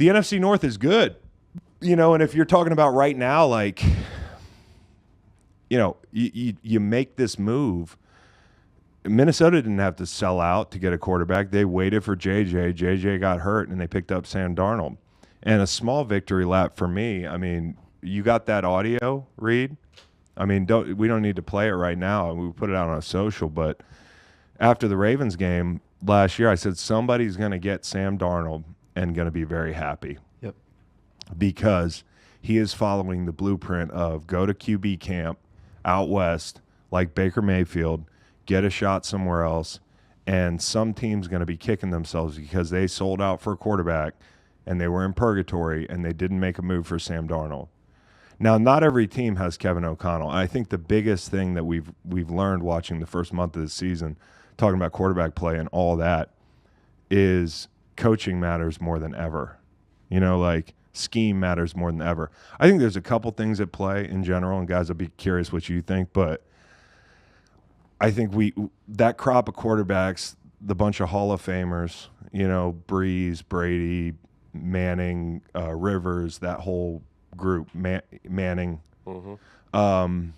the NFC North is good, and if you're talking about right now, like, you make this move. Minnesota didn't have to sell out to get a quarterback. They waited for JJ. JJ got hurt, and they picked up Sam Darnold. And a small victory lap for me. I mean, you got that audio, Reed? I mean, we don't need to play it right now. We put it out on a social, but after the Ravens game last year, I said somebody's going to get Sam Darnold and going to be very happy. Yep. Because he is following the blueprint of go to QB camp out west like Baker Mayfield, get a shot somewhere else, and some team's going to be kicking themselves because they sold out for a quarterback and they were in purgatory and they didn't make a move for Sam Darnold. Now, not every team has Kevin O'Connell. I think the biggest thing that we've learned watching the first month of the season, talking about quarterback play and all that, is coaching matters more than ever. Like scheme matters more than ever. I think there's a couple things at play in general, and guys, I'd be curious what you think, but I think that crop of quarterbacks, the bunch of Hall of Famers, Breeze, Brady, Manning, Rivers, that whole group, Manning. Mm-hmm.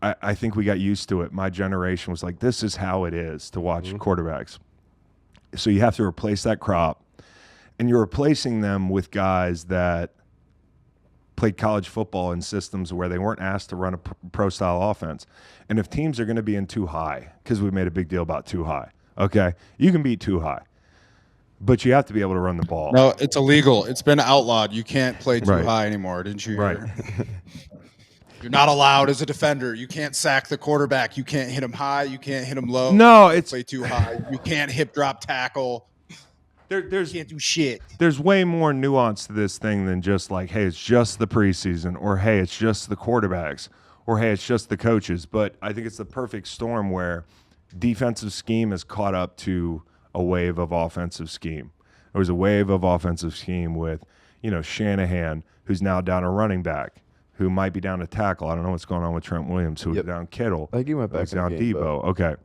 I think we got used to it. My generation was like, this is how it is to watch quarterbacks. So you have to replace that crop, and you're replacing them with guys that played college football in systems where they weren't asked to run a pro-style offense. And if teams are going to be in too high, because we made a big deal about too high, okay, you can be too high, but you have to be able to run the ball. No, it's illegal. It's been outlawed. You can't play too high anymore, didn't you? Right. You're not allowed as a defender. You can't sack the quarterback. You can't hit him high. You can't hit him low. No, it's play too high. You can't hip drop tackle. You can't do shit. There's way more nuance to this thing than just like, hey, it's just the preseason, or hey, it's just the quarterbacks, or hey, it's just the coaches. But I think it's the perfect storm where defensive scheme has caught up to a wave of offensive scheme. There was a wave of offensive scheme with, Shanahan, who's now down a running back, who might be down a tackle. I don't know what's going on with Trent Williams, who's down Kittle. I think he went back down in the game, Debo. Okay.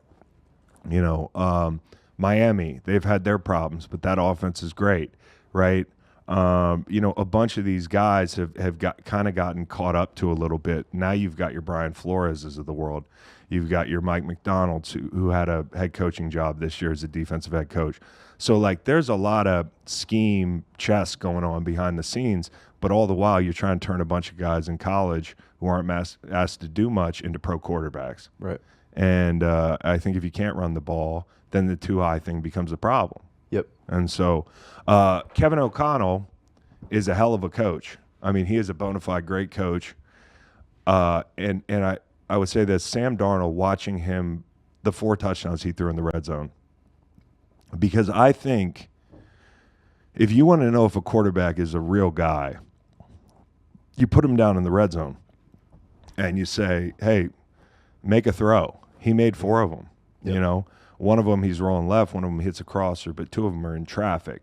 Miami, they've had their problems, but that offense is great, right? A bunch of these guys have gotten caught up to a little bit. Now you've got your Brian Flores's of the world. You've got your Mike McDonald's who had a head coaching job this year as a defensive head coach. So, there's a lot of scheme chess going on behind the scenes, but all the while you're trying to turn a bunch of guys in college who aren't asked to do much into pro quarterbacks. Right. And I think if you can't run the ball, then the too high thing becomes a problem. Yep. And so Kevin O'Connell is a hell of a coach. I mean, he is a bona fide great coach. And I would say that Sam Darnold, watching him, the 4 touchdowns he threw in the red zone, because I think if you want to know if a quarterback is a real guy, you put him down in the red zone and you say, hey, make a throw. He made 4 of them, One of them he's rolling left, one of them hits a crosser, but 2 of them are in traffic.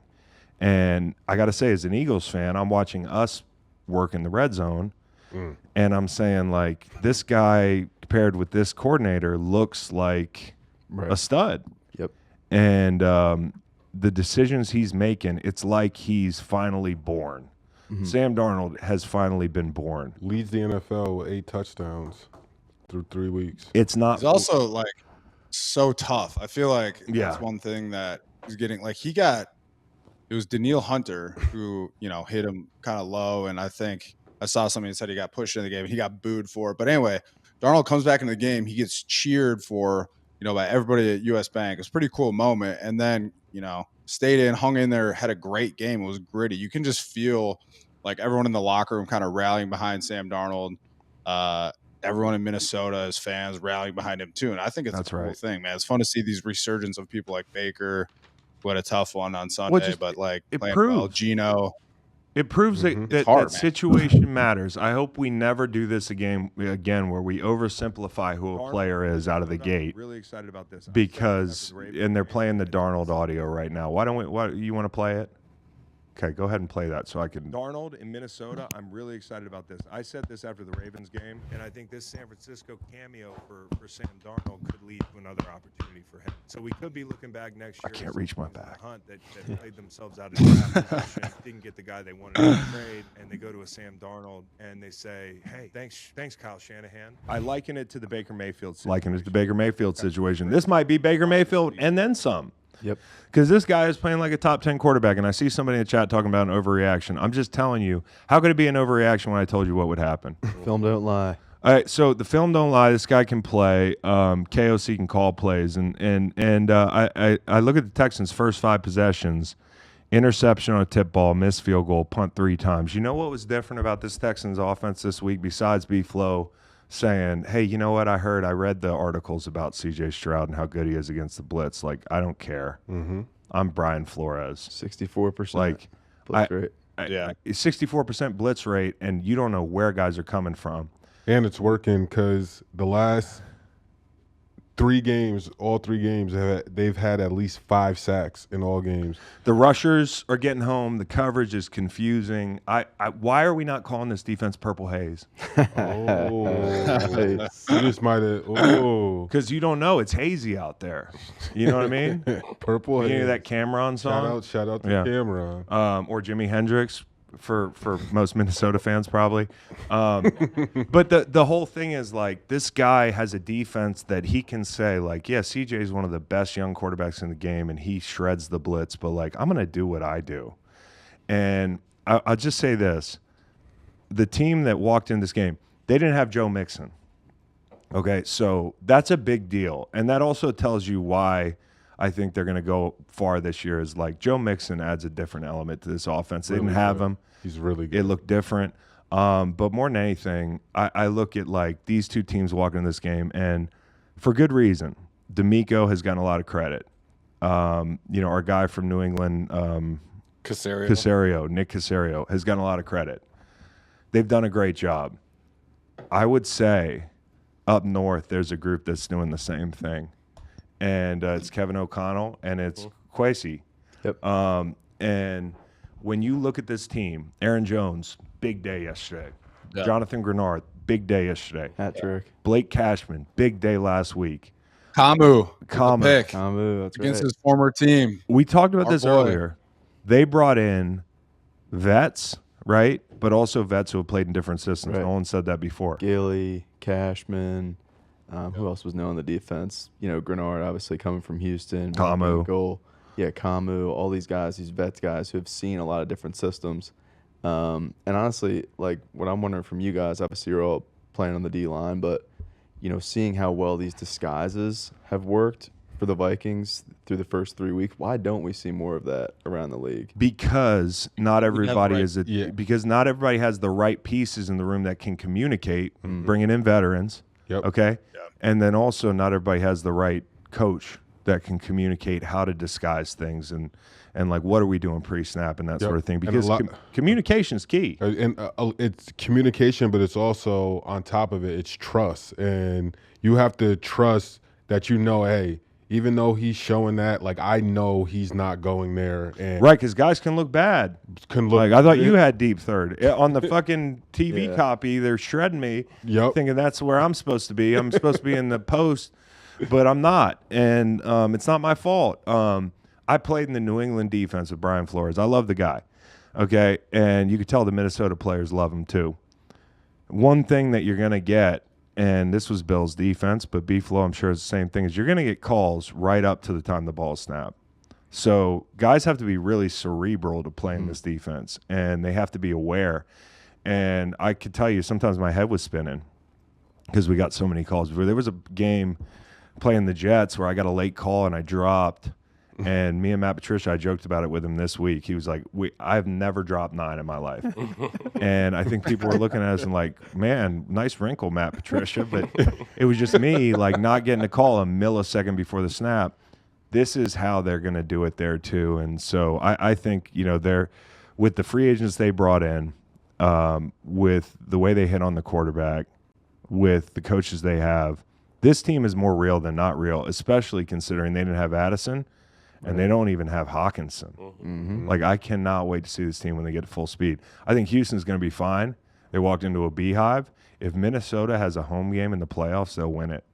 And I got to say, as an Eagles fan, I'm watching us work in the red zone, and I'm saying, this guy paired with this coordinator looks like a stud. Yep. And the decisions he's making, it's like he's finally born. Mm-hmm. Sam Darnold has finally been born. Leads the NFL with 8 touchdowns through 3 weeks. It's not. He's also so tough. I feel like that's one thing that he's getting. It was Daniil Hunter who hit him kind of low, and I think I saw somebody that said he got pushed in the game and he got booed for it. But anyway, Darnold comes back into the game. He gets cheered for by everybody at US Bank. It was a pretty cool moment, and then stayed in, hung in there, had a great game. It was gritty. You can just feel everyone in the locker room kind of rallying behind Sam Darnold. Everyone in Minnesota as fans rallying behind him too. And I think it's a cool thing, man. It's fun to see these resurgence of people like Baker, who had a tough one on Sunday, but it proves Geno. It proves that situation matters. I hope we never do this again where we oversimplify who a player is out of the gate. Really excited about this And they're playing the Darnold audio right now. Why you want to play it? Okay, go ahead and play that so I can. Darnold in Minnesota, I'm really excited about this. I said this after the Ravens game, and I think this San Francisco cameo for Sam Darnold could lead to another opportunity for him. So we could be looking back next year. I can't reach my back. Hunt that played themselves out of draft position, didn't get the guy they wanted to trade, and they go to a Sam Darnold and they say, "Hey, thanks, Kyle Shanahan." I liken it to the Baker Mayfield situation. This might be Baker Mayfield and then some. Yep. Because this guy is playing like a top 10 quarterback, and I see somebody in the chat talking about an overreaction. I'm just telling you, how could it be an overreaction when I told you what would happen? Film don't lie. All right, so the film don't lie. This guy can play. KOC can call plays, and I look at the Texans' first 5 possessions: interception on a tip ball, missed field goal, punt 3 times. You know what was different about this Texans offense this week besides B-Flow saying, hey, you know what, I read the articles about CJ Stroud and how good he is against the blitz. Like, I don't care. Mm-hmm. I'm Brian Flores. 64%. Like, blitz rate. 64% blitz rate, and you don't know where guys are coming from. And it's working because the last 3 games, all 3 games, they've had at least 5 sacks in all games. The rushers are getting home. The coverage is confusing. Why are we not calling this defense Purple Haze? You just might have. Oh, because you don't know. It's hazy out there. You know what I mean? Purple Haze. You hear that Cameron song? Shout out to Cameron. Or Jimi Hendrix. For most Minnesota fans, probably. But the whole thing is, like, this guy has a defense that he can say, like, yeah, CJ is one of the best young quarterbacks in the game, and he shreds the blitz, but, like, I'm going to do what I do. And I'll just say this. The team that walked in this game, they didn't have Joe Mixon. Okay, so that's a big deal. And that also tells you why I think they're going to go far this year. Is like Joe Mixon adds a different element to this offense. They didn't have him. He's really good. It looked different. But more than anything, I look at, like, these 2 teams walking in this game, and for good reason. D'Amico has gotten a lot of credit. Our guy from New England, Nick Caserio, has gotten a lot of credit. They've done a great job. I would say up north there's a group that's doing the same thing. And it's Kevin O'Connell, and it's Kwesi. Yep. And when you look at this team, Aaron Jones, big day yesterday. Yep. Jonathan Grenard, big day yesterday. Hat trick. Blake Cashman, big day last week. Kamu, that's against right. his former team. We talked about this earlier. They brought in vets, right? But also vets who have played in different systems. Right. No one said that before. Gilly, Cashman. Who else was new on the defense? Grenard, obviously coming from Houston. Kamu. Goal. Yeah, Kamu. All these guys, these vets guys who have seen a lot of different systems. And honestly, like, what I'm wondering from you guys, obviously you're all playing on the D-line, but, seeing how well these disguises have worked for the Vikings through the first 3 weeks, why don't we see more of that around the league? Because not everybody because not everybody has the right pieces in the room that can communicate, bringing in veterans. Yep. Okay? Yep. And then also not everybody has the right coach that can communicate how to disguise things and like, what are we doing pre-snap and that sort of thing, because communication is key. And it's communication, but it's also, on top of it, it's trust. And you have to trust that, hey, even though he's showing that, like, I know he's not going there. And right, because guys can look bad. Like, I thought you had deep third. On the fucking TV copy, they're shredding me, thinking that's where I'm supposed to be. I'm supposed to be in the post, but I'm not. And it's not my fault. I played in the New England defense with Brian Flores. I love the guy, okay? And you could tell the Minnesota players love him too. One thing that you're going to get, and this was Bill's defense, but B-Flow, I'm sure, is the same thing, is you're going to get calls right up to the time the ball is snapped. So guys have to be really cerebral to play in this defense, and they have to be aware. And I could tell you, sometimes my head was spinning because we got so many calls. There was a game playing the Jets where I got a late call and I dropped. And me and Matt Patricia, I joked about it with him this week. He was like, I've never dropped 9 in my life. And I think people were looking at us and like, man, nice wrinkle, Matt Patricia. But it was just me, like, not getting a call a millisecond before the snap. This is how they're going to do it there too. And so I think, they're, with the free agents they brought in, with the way they hit on the quarterback, with the coaches they have, this team is more real than not real, especially considering they didn't have Addison. and they don't even have Hawkinson. Like, I cannot wait to see this team when they get to full speed. I think Houston's going to be fine. They walked into a beehive. If Minnesota has a home game in the playoffs, they'll win it.